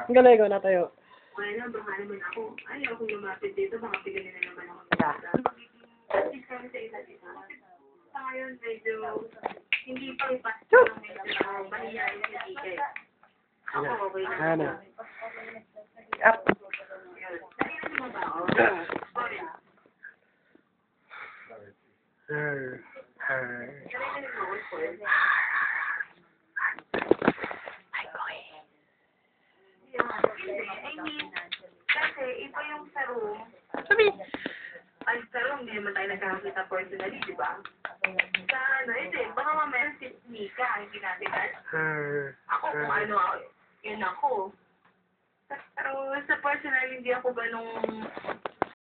Ang galing ko na tayo. Wala, baka naman ako. Ayaw akong lumapit dito, baka pigalin na naman ako. Kasi kami sa isa't isa. Sa ngayon, medyo hindi pa ipasok ng medyo mahihayin si Ikay. Ako, okay na. Ano? Up. Narinig mo ba ako? Sorry. Narinig mo ako, sorry. I mean, kasi iba yung sa room. Ay, sa room, hindi naman tayo nagkakita personally, di ba? Sa ano, hindi, baka mamaya si Nika, hindi natin ako kung ano, yun ako. Pero sa personal, hindi ako ganong